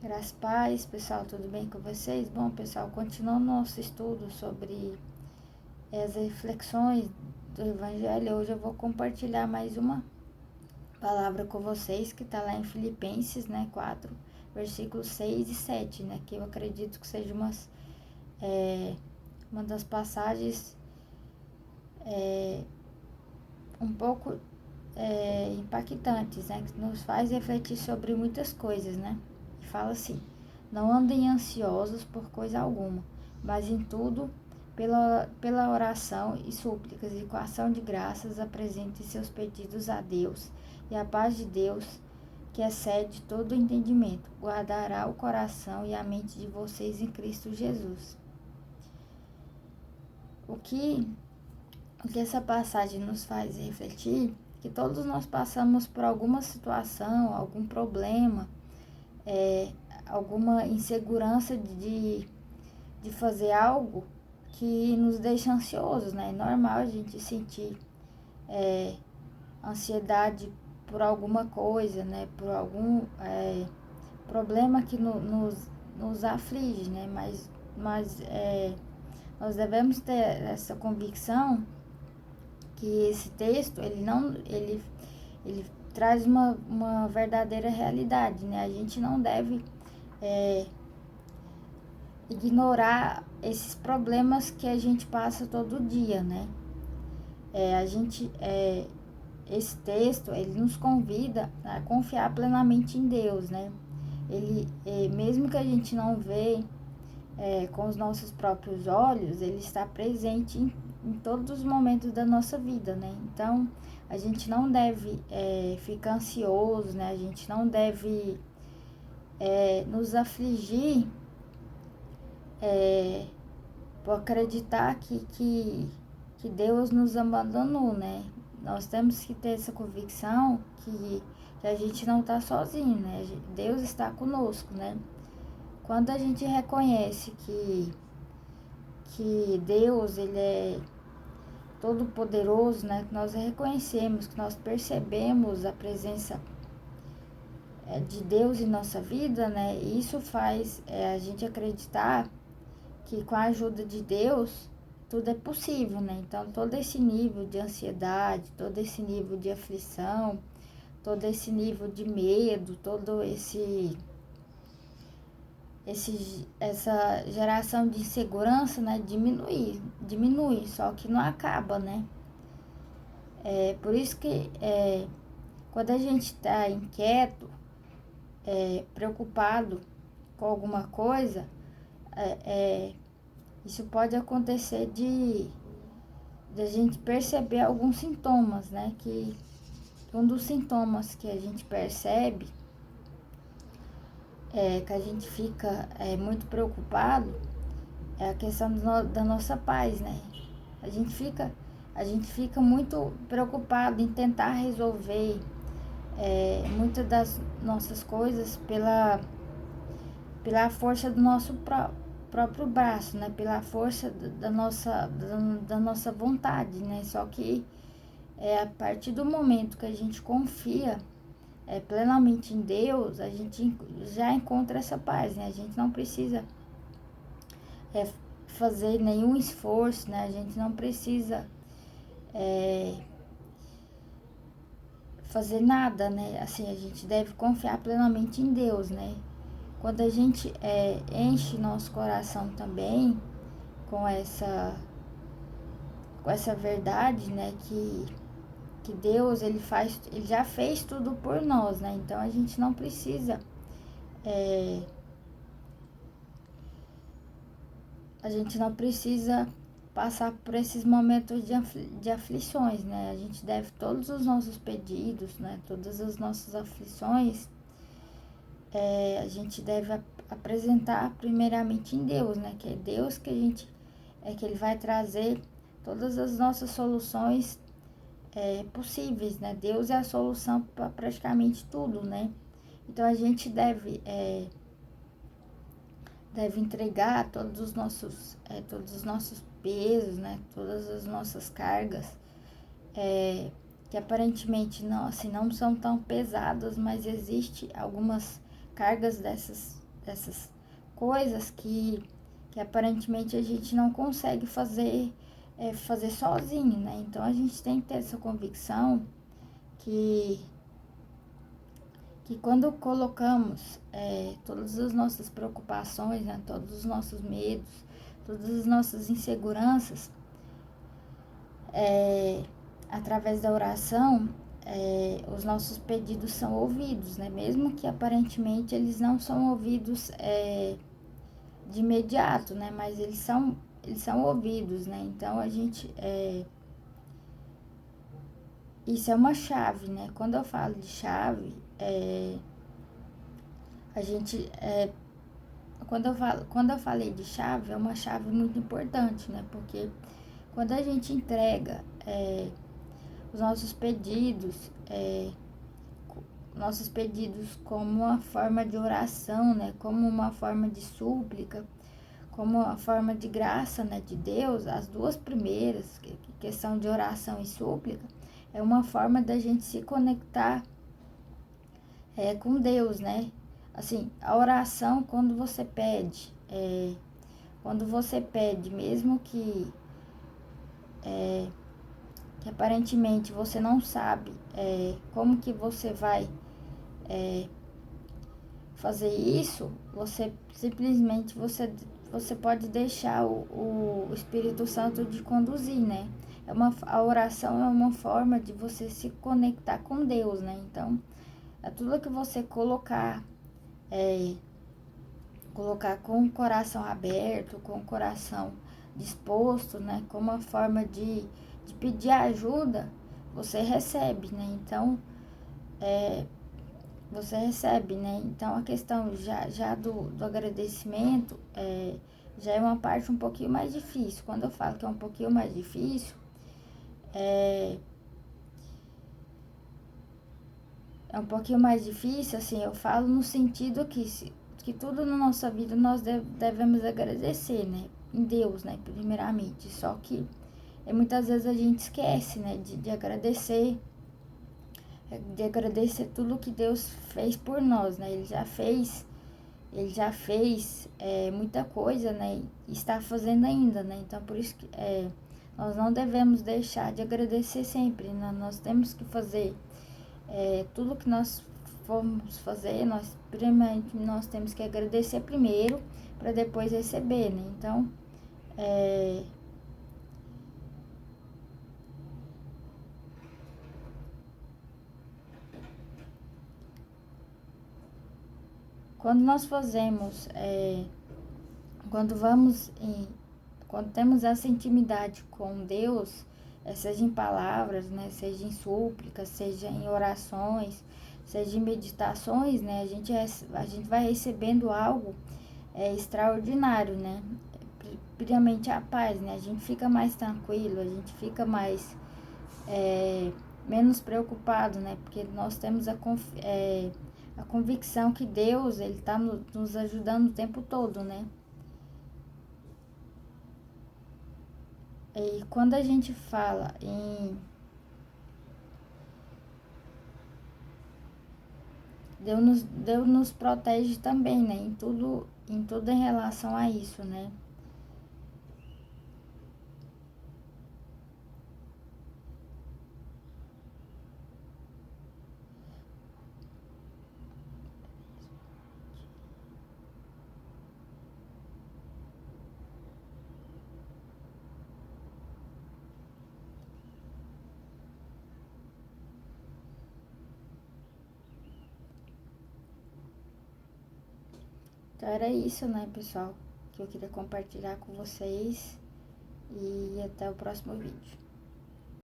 Graças a paz, pessoal, tudo bem com vocês? Bom, pessoal, continuando nosso estudo sobre as reflexões do Evangelho, hoje eu vou compartilhar mais uma palavra com vocês que está lá em Filipenses, 4, versículos 6 e 7, que eu acredito que seja uma das passagens um pouco impactantes, que nos faz refletir sobre muitas coisas, Fala assim: não andem ansiosos por coisa alguma, mas em tudo, pela oração e súplicas e com ação de graças, apresentem seus pedidos a Deus, e a paz de Deus, que excede todo o entendimento, guardará o coração e a mente de vocês em Cristo Jesus. O que essa passagem nos faz refletir, que todos nós passamos por alguma situação, algum problema, alguma insegurança de fazer algo que nos deixa ansiosos, É normal a gente sentir ansiedade por alguma coisa, Por algum problema que nos aflige, Mas nós devemos ter essa convicção que esse texto, ele traz uma verdadeira realidade, A gente não deve ignorar esses problemas que a gente passa todo dia, Esse texto, ele nos convida a confiar plenamente em Deus, Ele, mesmo que a gente não vê com os nossos próprios olhos, ele está presente em todos os momentos da nossa vida, Então, a gente não deve ficar ansioso, A gente não deve nos afligir por acreditar que Deus nos abandonou, Nós temos que ter essa convicção que a gente não está sozinho, Deus está conosco, Quando a gente reconhece que Deus, ele é todo poderoso, que nós reconhecemos, que nós percebemos a presença de Deus em nossa vida, e isso faz a gente acreditar que com a ajuda de Deus tudo é possível, Então todo esse nível de ansiedade, todo esse nível de aflição, todo esse nível de medo, todo essa geração de insegurança, diminui, só que não acaba, Por isso que quando a gente está inquieto, preocupado com alguma coisa, isso pode acontecer de a gente perceber alguns sintomas, Que um dos sintomas que a gente percebe que a gente fica muito preocupado é a questão da nossa paz, A gente fica muito preocupado em tentar resolver muitas das nossas coisas pela força do nosso próprio braço, Pela força da nossa vontade, Só que a partir do momento que a gente confia plenamente em Deus, a gente já encontra essa paz, A gente não precisa fazer nenhum esforço, A gente não precisa fazer nada, Assim, a gente deve confiar plenamente em Deus, Quando a gente enche nosso coração também com essa verdade, que Deus, ele já fez tudo por nós, Então a gente não precisa passar por esses momentos de aflições, A gente deve todos os nossos pedidos, Todas as nossas aflições, a gente deve apresentar primeiramente em Deus, Que é Deus que que ele vai trazer todas as nossas soluções possíveis, Deus é a solução para praticamente tudo, Então a gente deve entregar todos os nossos pesos, Todas as nossas cargas, que aparentemente não são tão pesadas, mas existe algumas cargas essas coisas que aparentemente a gente não consegue fazer sozinho, né? Então a gente tem que ter essa convicção que, que quando colocamos todas as nossas preocupações, né, todos os nossos medos, todas as nossas inseguranças, através da oração, os nossos pedidos são ouvidos, né? Mesmo que aparentemente eles não são ouvidos de imediato, né? Mas eles são ouvidos, né? Então a gente isso é uma chave, né? Quando eu falo de chave, a gente quando eu falei de chave, é uma chave muito importante, né? Porque quando a gente entrega os nossos pedidos como uma forma de oração, né? Como uma forma de súplica, como uma forma de graça, né? De Deus, as duas primeiras, questão de oração e súplica, é uma forma da gente se conectar com Deus, né? Assim, a oração, quando você pede, mesmo que aparentemente você não sabe como que você vai fazer isso, você simplesmente você pode deixar o Espírito Santo te conduzir, né? A oração é uma forma de você se conectar com Deus, né? Então, é tudo que você colocar com o coração aberto, com o coração disposto, né? Como uma forma de pedir ajuda, você recebe, né? Então, você recebe, né? Então, a questão já do agradecimento já é uma parte um pouquinho mais difícil. Quando eu falo que é um pouquinho mais difícil, é um pouquinho mais difícil, assim, eu falo no sentido que tudo na nossa vida nós devemos agradecer, né? Em Deus, né? Primeiramente. Só que muitas vezes a gente esquece, né? De agradecer tudo que Deus fez por nós, né? Ele já fez muita coisa, né? E está fazendo ainda, né? Então, por isso que nós não devemos deixar de agradecer sempre, né? Nós temos que fazer tudo que nós formos fazer, primeiramente, nós temos que agradecer primeiro, para depois receber, né? Então, quando nós fazemos, quando vamos quando temos essa intimidade com Deus, seja em palavras, né, seja em súplicas, seja em orações, seja em meditações, né, a gente vai recebendo algo extraordinário, né, primeiramente a paz, né, a gente fica mais tranquilo, a gente fica mais, menos preocupado, né, porque nós temos a convicção que Deus, ele está nos ajudando o tempo todo, né. E quando a gente fala Deus nos protege também, né? Em tudo em relação a isso, né? Então era isso, né, pessoal? Que eu queria compartilhar com vocês. E até o próximo vídeo.